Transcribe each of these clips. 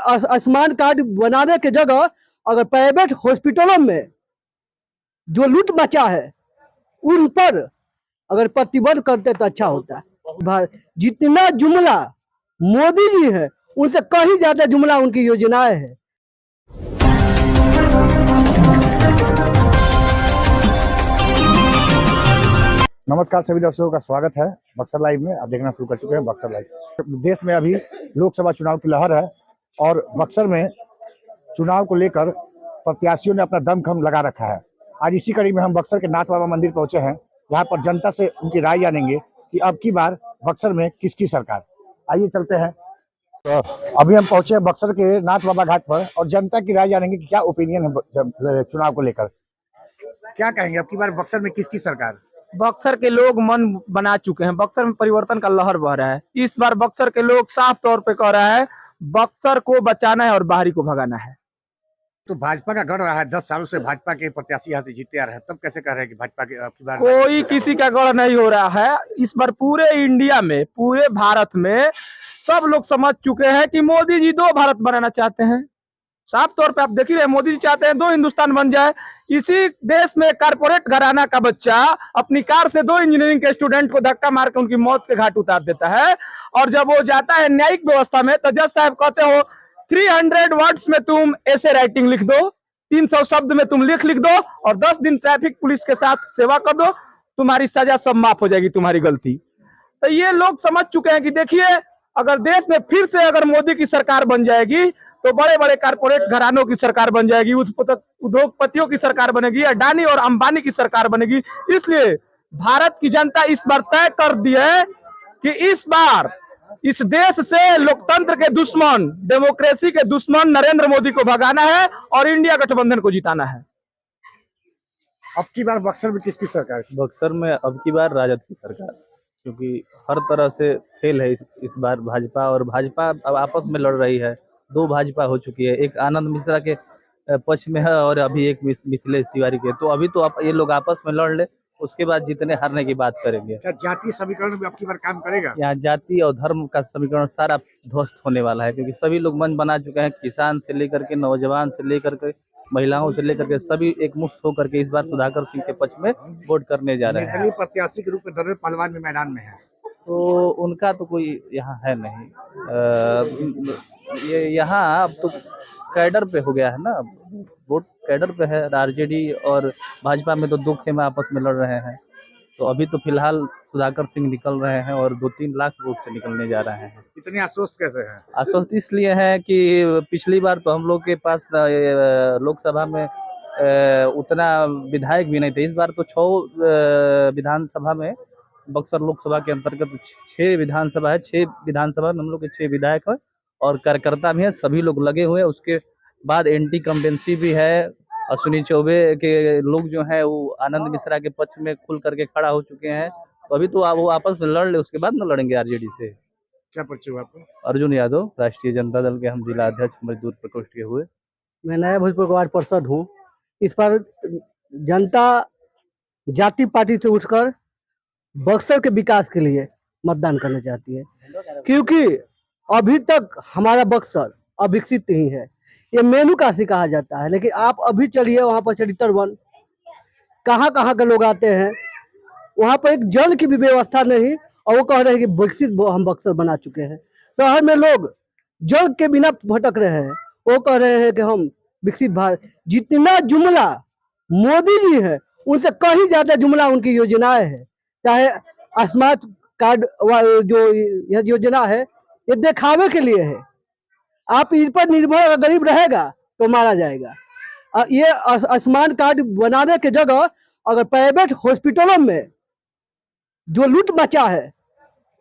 Ayushman card बनाने की जगह अगर प्राइवेट हॉस्पिटलों में जो लूट मचा है उन पर अगर प्रतिबंध करते तो अच्छा होता है। जितना जुमला मोदी जी है उनसे कहीं ज्यादा जुमला उनकी योजनाएं है। नमस्कार सभी दर्शकों का स्वागत है बक्सर लाइव में। आप देखना शुरू कर चुके हैं बक्सर लाइव। देश में अभी लोकसभा चुनाव की लहर है और बक्सर में चुनाव को लेकर प्रत्याशियों ने अपना दमखम लगा रखा है। आज इसी कड़ी में हम बक्सर के नाथ बाबा मंदिर पहुंचे हैं, यहाँ पर जनता से उनकी राय जानेंगे कि अब की बार बक्सर में किसकी सरकार। आइए चलते हैं। तो अभी हम पहुंचे हैं बक्सर के नाथ बाबा घाट पर और जनता की राय जानेंगे कि क्या ओपिनियन है चुनाव को लेकर। क्या कहेंगे अब की बार बक्सर में किसकी सरकार? बक्सर के लोग मन बना चुके हैं। बक्सर में परिवर्तन का लहर बह रहा है। इस बार बक्सर के लोग साफ तौर पे कह रहा है बक्सर को बचाना है और बाहरी को भगाना है। तो भाजपा का गढ़ रहा है, 10 सालों से भाजपा के प्रत्याशी यहाँ से जीते आ रहे हैं, तब कैसे कह रहे हैं कि भाजपा के अब की बार कोई किसी का गढ़ नहीं हो रहा है। इस बार पूरे इंडिया में, पूरे भारत में सब लोग समझ चुके हैं कि मोदी जी दो भारत बनाना चाहते हैं। साफ तौर पे आप देख ही रहे, मोदी जी चाहते हैं दो हिंदुस्तान बन जाए। इसी देश में कारपोरेट घराना का बच्चा अपनी कार से दो इंजीनियरिंग के स्टूडेंट को धक्का मार के उनकी मौत के घाट उतार देता है। और जब वो जाता है न्यायिक व्यवस्था में तो जज साहब कहते हो 300 वर्ड्स में तुम ऐसे राइटिंग लिख दो, 300 शब्द में तुम लिख दो और 10 दिन ट्रैफिक पुलिस के साथ सेवा कर दो, तुम्हारी सजा सब माफ हो जाएगी, तुम्हारी गलती। तो ये लोग समझ चुके हैं कि देखिए अगर देश में फिर से अगर मोदी की सरकार बन जाएगी तो बड़े बड़े कारपोरेट घरानों की सरकार बन जाएगी, उद्योगपतियों की सरकार बनेगी, अडानी और अंबानी की सरकार बनेगी। इसलिए भारत की जनता इस बार तय कर दी है कि इस बार इस देश से लोकतंत्र के दुश्मन, डेमोक्रेसी के दुश्मन नरेंद्र मोदी को भगाना है और इंडिया गठबंधन को जिताना है। अब की बार बक्सर में किसकी सरकार? बक्सर में अब की बार राजद की सरकार, क्योंकि हर तरह से फेल है इस बार भाजपा। और भाजपा अब आपस में लड़ रही है। दो भाजपा हो चुकी है, एक आनंद मिश्रा के पक्ष में है और अभी एक मिथिलेश तिवारी के। तो अभी तो आप ये लोग आपस में लड़ ले, उसके बाद जीतने हारने की बात करेंगे। क्या जातीय समीकरण में अब की बार काम करेगा? यहाँ जाति और धर्म का समीकरण सारा ध्वस्त होने वाला है, क्योंकि सभी लोग मन बना चुके हैं। किसान से लेकर के, नौजवान से लेकर के, महिलाओं से लेकर के सभी एक मुश्त होकर के इस बार सुधाकर सिंह के पक्ष में वोट करने जा रहे हैं। निर्दलीय प्रत्याशी के रूप में धर्मेंद्र पहलवान में मैदान में है, तो उनका तो कोई यहाँ है नहीं। ये यहाँ अब तो कैडर पे हो गया है ना, वोट कैडर पे है। आरजेडी और भाजपा में तो दो खेमे आपस में लड़ रहे हैं। तो अभी तो फिलहाल सुधाकर सिंह निकल रहे हैं और 2-3 लाख वोट से निकलने जा रहे हैं। इतने आश्वस्त कैसे हैं? आश्वस्त इसलिए है कि पिछली बार तो हम लोग के पास लोकसभा में उतना विधायक भी नहीं थे। इस बार तो 6 विधानसभा में, बक्सर लोकसभा के अंतर्गत 6 विधानसभा है। 6 विधानसभा में हम लोग के 6 विधायक है और कार्यकर्ता भी है, सभी लोग लगे हुए हैं। उसके बाद एंटी कम्बेंसी भी है। अश्विनी चौबे के लोग जो है वो आनंद मिश्रा के पक्ष में खुल करके खड़ा हो चुके हैं। तो अभी तो वो आपस में लड़ ले, उसके बाद न लड़ेंगे आरजेडी से। क्या परिचय हुआ आपको? अर्जुन यादव, राष्ट्रीय जनता दल के हम जिला अध्यक्ष मजदूर प्रकोष्ठ के हुए। मैं नया भोजपुर का वार्ड पार्षद हूँ। इस पर जनता जाति पार्टी से उठकर बक्सर के विकास के लिए मतदान करना चाहती है, क्योंकि अभी तक हमारा बक्सर अविकसित नहीं है। ये मेनू काशी कहा जाता है, लेकिन आप अभी चलिए वहाँ पर चरित्र वन, कहाँ कहाँ के लोग आते हैं, वहाँ पर एक जल की भी व्यवस्था नहीं और वो कह रहे हैं कि विकसित हम बक्सर बना चुके हैं। शहर में लोग जल के बिना भटक रहे हैं, वो कह रहे हैं कि हम विकसित भारत। जितना जुमला मोदी जी है उनसे कहीं ज्यादा जुमला उनकी योजनाएं है। चाहे आयुष्मान कार्ड जो यह योजना है ये दिखावे के लिए है। आप इस पर निर्भर अगर गरीब रहेगा तो मारा जाएगा। ये आयुष्मान कार्ड बनाने की जगह अगर प्राइवेट हॉस्पिटलों में जो लूट मचा है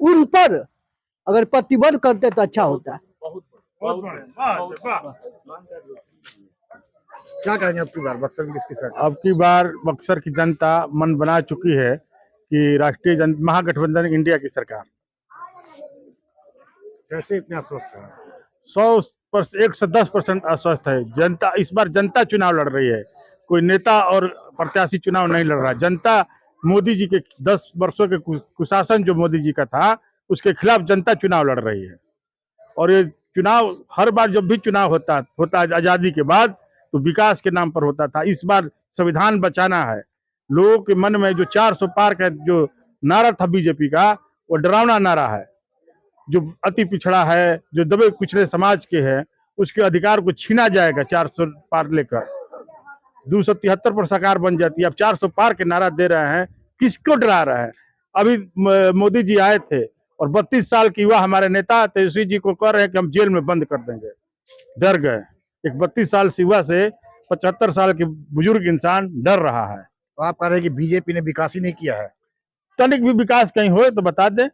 उन पर अगर प्रतिबंध करते तो अच्छा होता है। क्या कहेंगे अब की बार बक्सर में किसकी सरकार? अब की बार बक्सर की जनता मन बना चुकी है कि राष्ट्रीय महागठबंधन इंडिया की सरकार। कैसे इतने आश्वस्त है? 110% आश्वस्त है जनता। इस बार जनता चुनाव लड़ रही है, कोई नेता और प्रत्याशी चुनाव नहीं लड़ रहा। जनता मोदी जी के 10 वर्षों के कुशासन जो मोदी जी का था उसके खिलाफ जनता चुनाव लड़ रही है। और ये चुनाव हर बार जब भी चुनाव होता आजादी के बाद तो विकास के नाम पर होता था। इस बार संविधान बचाना है। लोगों के मन में जो 400 पार का जो नारा था बीजेपी का, वो डरावना नारा है। जो अति पिछड़ा है, जो दबे कुचले समाज के है, उसके अधिकार को छीना जाएगा 400 पार लेकर। 273 पर सरकार बन जाती है। अब 400 पार के नारा दे रहे हैं, किसको डरा रहे हैं? अभी मोदी जी आए थे और 32 साल की युवा हमारे नेता तेजस्वी जी को कह रहे हैं कि हम जेल में बंद कर देंगे। डर गए। एक 32 साल से युवा से 75 साल के बुजुर्ग इंसान डर रहा है। तो आप कह रहे हैं कि बीजेपी ने विकास ही नहीं किया है। तनिक भी विकास कहीं हो तो बता दे।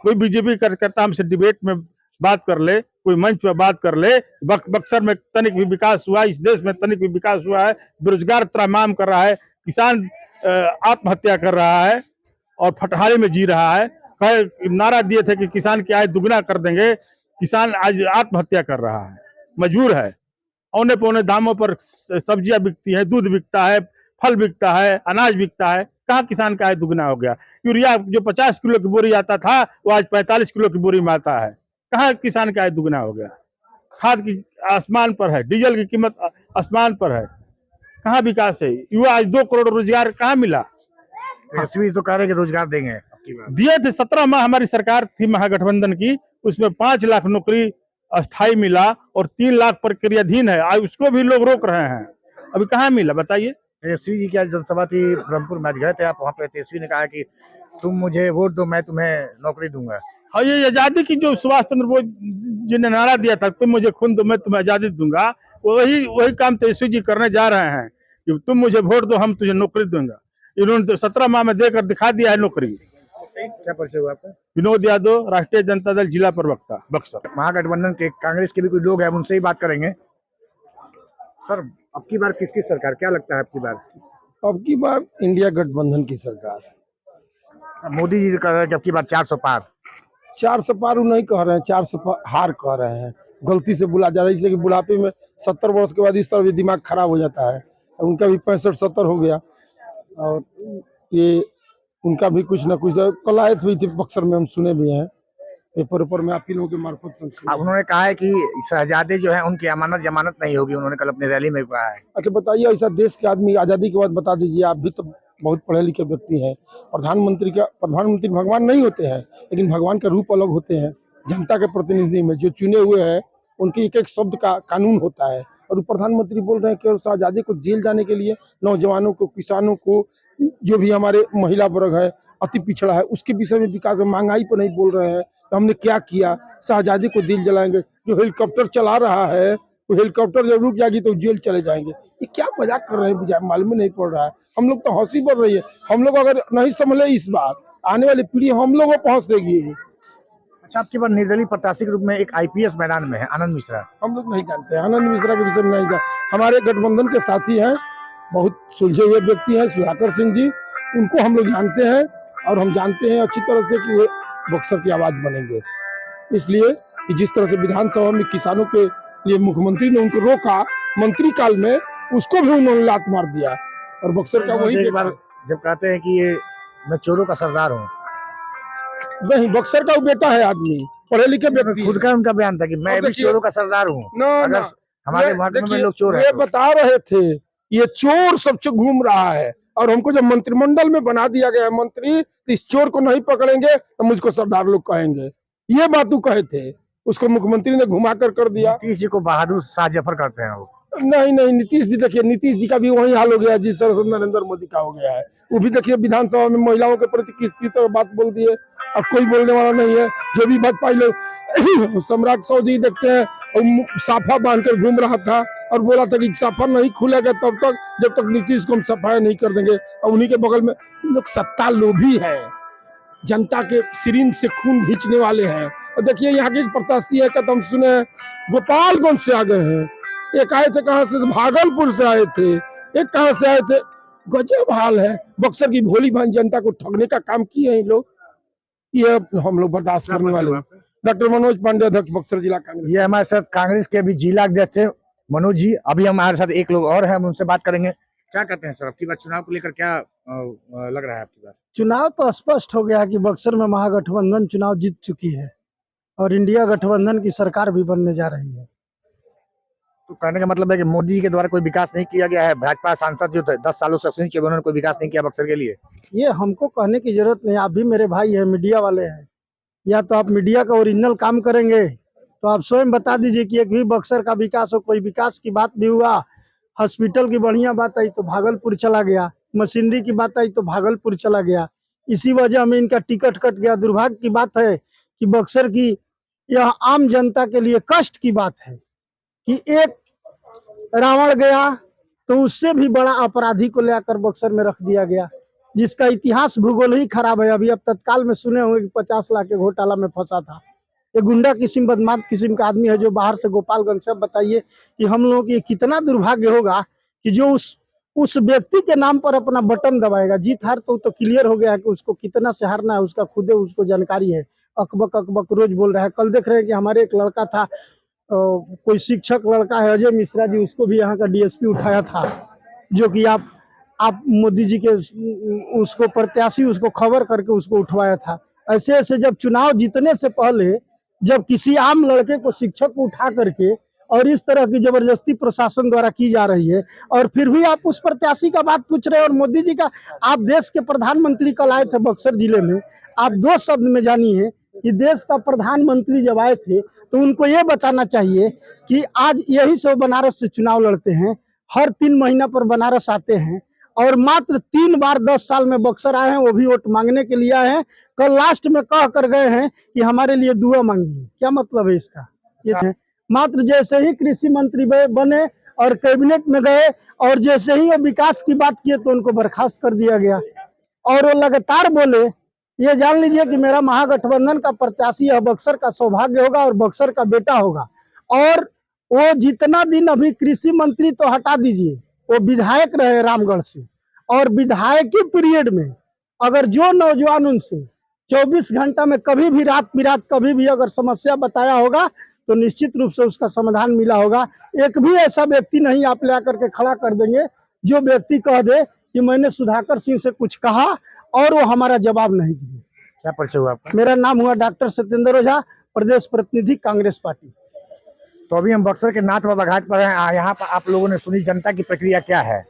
कोई बीजेपी करता हमसे डिबेट में बात कर ले, कोई मंच पर बात कर ले। बक्सर में तनिक भी विकास हुआ, इस देश में तनिक भी विकास हुआ है? बेरोजगार त्रमाम कर रहा है, किसान आत्महत्या कर रहा है और फटहारे में जी रहा है। नारा दिए थे कि किसान की आय दुगना कर देंगे, किसान आज आत्महत्या कर रहा है, मजबूर है। औने पौने दामों पर सब्जियां बिकती है, दूध बिकता है, फल बिकता है, अनाज बिकता है। कहाँ किसान का आय दुगना हो गया? यूरिया जो 50 किलो की बोरी आता था वो आज 45 किलो की बोरी में आता है। कहाँ किसान का आय दुगना हो गया? खाद की आसमान पर है, डीजल की कीमत आसमान पर है। कहाँ विकास है? युवा आज 2 करोड़ रोजगार कहाँ मिला? तेजस्वी तो कह रहे हैं कि रोजगार देंगे। दिए थे 17 माह हमारी सरकार थी महागठबंधन की, उसमें 5 लाख नौकरी अस्थाई मिला और 3 लाख प्रक्रियाधीन है। आज उसको भी लोग रोक रहे हैं। अभी कहाँ मिला बताइए? तेजस्वी जी की आज जनसभा थी ब्रह्मपुर में, गए थे आप वहाँ पे। तेजस्वी ने कहा कि तुम मुझे वोट दो, मैं तुम्हें नौकरी दूंगा। और ये आजादी की जो सुभाष चंद्र बोस जी ने नारा दिया था, तुम मुझे खून दो मैं तुम्हें आजादी दूंगा, वही काम तेजस्वी जी करने जा रहे हैं कि तुम मुझे वोट दो, हम तुझे नौकरी दूंगा। इन्होंने तो 17 माह में देकर दिखा दिया है नौकरी। क्या परिचय हुआ आपका? विनोद यादव, राष्ट्रीय जनता दल जिला प्रवक्ता, बक्सर। महागठबंधन के कांग्रेस के भी कोई लोग हैं, उनसे ही बात करेंगे। सर, अब की बार किसकी सरकार, क्या लगता है अब की बार? अब की बार इंडिया गठबंधन की सरकार। मोदी जी कह रहे हैं कि अब की बार 400 पार। 400 पार नहीं कह रहे हैं, 400 हार कह रहे हैं। गलती से बुला जा रहा है, जैसे कि बुढ़ापे में 70 वर्ष के बाद इस तरह दिमाग खराब हो जाता है। उनका भी 65-70 हो गया और ये उनका भी कुछ ना कुछ कलायत हुई थी बक्सर में, हम सुने भी हैं पेपर में, आप लोगों के मार्फत सुने। अब उन्होंने कहा है कि शहजादे जो है उनकी अमानत जमानत नहीं होगी, उन्होंने कल अपनी रैली में कहा है। अच्छा बताइए, ऐसा देश के आदमी आज़ादी के बाद बता दीजिए। आप भी तो बहुत पढ़े लिखे व्यक्ति हैं। प्रधानमंत्री भगवान नहीं होते हैं, लेकिन भगवान का रूप अलग होते हैं। जनता के प्रतिनिधि में जो चुने हुए हैं उनके एक एक शब्द का कानून होता है। और प्रधानमंत्री बोल रहे हैं कि शहजादे को जेल जाने के लिए, नौजवानों को, किसानों को, जो भी हमारे महिला वर्ग है, अति पिछड़ा है, उसके विषय में विकास, महंगाई पर नहीं बोल रहे हैं। तो हमने क्या किया? शहजादे को दिल जलाएंगे। जो हेलीकॉप्टर चला रहा है वो हेलीकॉप्टर जब रुक जाएगी तो जेल चले जाएंगे। ये क्या मजाक कर रहे हैं? मुझे मालूम नहीं पड़ रहा है। हम लोग तो हंसी बढ़ रही है। हम लोग अगर नहीं संभले इस बार, आने वाली पीढ़ी हम लोगों को पहुंच देगी। अच्छा, आपके पास निर्दलीय प्रत्याशी के रूप में एक आईपीएस मैदान में है, आनंद मिश्रा। हम लोग नहीं जानते हैं आनंद मिश्रा के विषय में, नहीं जानते। हमारे गठबंधन के साथी हैं, बहुत सुलझे हुए व्यक्ति हैं, सुधाकर सिंह जी, उनको हम लोग जानते हैं और हम जानते हैं अच्छी तरह से कि वे बक्सर की आवाज बनेंगे। इसलिए कि जिस तरह से विधानसभा में किसानों के लिए मुख्यमंत्री ने उनको रोका मंत्री काल में, उसको भी उन्होंने लात मार दिया। और बक्सर का वही एक बार जब कहते हैं कि ये मैं चोरों का सरदार हूँ, नहीं, बक्सर का वो बेटा है आदमी, पढ़े लिखे व्यक्ति। खुद का उनका बयान था कि मैं भी चोरों का सरदार हूँ। अगर हमारे महकमे में लोग चोर हैं, बता रहे थे ये चोर सब घूम रहा है। और हमको जब मंत्रिमंडल में बना दिया गया मंत्री, तो इस चोर को नहीं पकड़ेंगे तो मुझको सरदार लोग कहेंगे। ये बात वो कहे थे, उसको मुख्यमंत्री ने घुमा कर दिया। नीतीश जी को बहादुर शाह जफर करते हैं वो। नहीं, नीतीश जी, देखिए नीतीश जी का भी वही हाल हो गया जिस तरह से नरेंद्र मोदी का हो गया है। वो भी देखिए विधानसभा में महिलाओं के प्रति किस तरह बात बोल दिए। अब कोई बोलने वाला नहीं है। जो भी भाजपा लोग सम्राट चौधरी देखते हैं, साफा बांध कर घूम रहा था और बोला था कि साफा नहीं खुलेगा तब तक, जब तक नीतीश को हम सफाई नहीं कर देंगे। और उन्हीं के बगल में लोग सत्ता लोभी है, जनता के सिरिंज से खून खींचने वाले हैं। और देखिए यहाँ के प्रत्याशी है, कदम सुने गोपालगंज से आ गए हैं, एक आए थे कहाँ से, भागलपुर से आए थे, एक कहाँ से आए थे। गजब हाल है। बक्सर की भोली भाली जनता को ठगने का काम किए हैं लोग। ये हम लोग बर्दाश्त करने वाले। डॉक्टर मनोज पांडे, अध्यक्ष बक्सर जिला कांग्रेस। ये हमारे साथ कांग्रेस के अभी जिला अध्यक्ष है मनोज जी। अभी हमारे साथ एक लोग और हैं, हम उनसे बात करेंगे। क्या कहते हैं सर, आपकी बात चुनाव को लेकर क्या लग रहा है आपकी बात? चुनाव तो स्पष्ट हो गया कि बक्सर में महागठबंधन चुनाव जीत चुकी है। और इंडिया गठबंधन की सरकार भी बनने जा रही है। तो कहने का मतलब है कि मोदी जी के द्वारा कोई विकास नहीं किया गया है। भाजपा सांसद जो 10 सालों से अश्विनी चौबे, उन्होंने कोई विकास नहीं किया बक्सर के लिए। ये हमको कहने की जरूरत नहीं, आप भी मेरे भाई हैं, मीडिया वाले हैं, या तो आप मीडिया का ओरिजिनल काम करेंगे तो आप स्वयं बता दीजिए कि एक भी बक्सर का विकास हो, कोई विकास की बात भी हुआ, हॉस्पिटल की बढ़िया बात आई तो भागलपुर चला गया, मशीनरी की बात आई तो भागलपुर चला गया, इसी वजह में इनका टिकट कट गया। दुर्भाग्य की बात है कि बक्सर की यह आम जनता के लिए कष्ट की बात है कि एक रावण गया तो उससे भी बड़ा अपराधी को लेकर बक्सर में रख दिया गया, जिसका इतिहास भूगोल ही खराब है। अभी अब तत्काल में सुने होंगे कि 50 लाख के घोटाला में फंसा था। ये गुंडा किस्म, बदमाश किस्म का आदमी है जो बाहर से गोपालगंज से। बताइए कि हम लोगों की कितना दुर्भाग्य होगा कि जो उस व्यक्ति के नाम पर अपना बटन दबाएगा। जीत हार तो क्लियर हो गया है कि उसको कितना से हारना है, उसका खुद उसको जानकारी है। अकबक अकबक रोज बोल रहा है। कल देख रहे हैं कि हमारे एक लड़का था, कोई शिक्षक लड़का है अजय मिश्रा जी, उसको भी यहाँ का डीएसपी उठाया था, जो कि आप मोदी जी के उसको प्रत्याशी उसको खबर करके उसको उठवाया था। ऐसे ऐसे जब चुनाव जीतने से पहले जब किसी आम लड़के को शिक्षक को उठा करके और इस तरह की जबरदस्ती प्रशासन द्वारा की जा रही है, और फिर भी आप उस प्रत्याशी का बात पूछ रहे हैं। और मोदी जी का, आप देश के प्रधानमंत्री कल आए थे बक्सर जिले में, आप 2 शब्द में जानिए कि देश का प्रधानमंत्री जब आए थे तो उनको ये बताना चाहिए कि आज यही से बनारस से चुनाव लड़ते हैं, हर 3 महीना पर बनारस आते हैं और मात्र 3 बार 10 साल में बक्सर आए हैं, वो भी वोट मांगने के लिए आए हैं। कल लास्ट में कह कर गए हैं कि हमारे लिए दुआ मांगिए। क्या मतलब है इसका? ये है मात्र जैसे ही कृषि मंत्री बने और कैबिनेट में गए और जैसे ही वो विकास की बात किए तो उनको बर्खास्त कर दिया गया। और वो लगातार बोले, ये जान लीजिए कि मेरा महागठबंधन का प्रत्याशी है, बक्सर का सौभाग्य होगा और बक्सर का बेटा होगा। और वो जितना दिन अभी कृषि मंत्री तो हटा दीजिए, वो विधायक रहे रामगढ़ से, और विधायकी पीरियड में अगर जो नौजवान उनसे 24 घंटा में कभी भी रात बिरात कभी भी अगर समस्या बताया होगा तो निश्चित रूप से उसका समाधान मिला होगा। एक भी ऐसा व्यक्ति नहीं आप ले आकर के खड़ा कर देंगे जो व्यक्ति कह दे कि मैंने सुधाकर सिंह से कुछ कहा और वो हमारा जवाब नहीं दिए। क्या परिचय हुआ आपका? मेरा नाम हुआ डॉक्टर सत्येंद्र ओझा, प्रदेश प्रतिनिधि कांग्रेस पार्टी। तो अभी हम बक्सर के नाथ बाबा घाट पर हैं। यहाँ पर आप लोगों ने सुनी जनता की प्रक्रिया क्या है?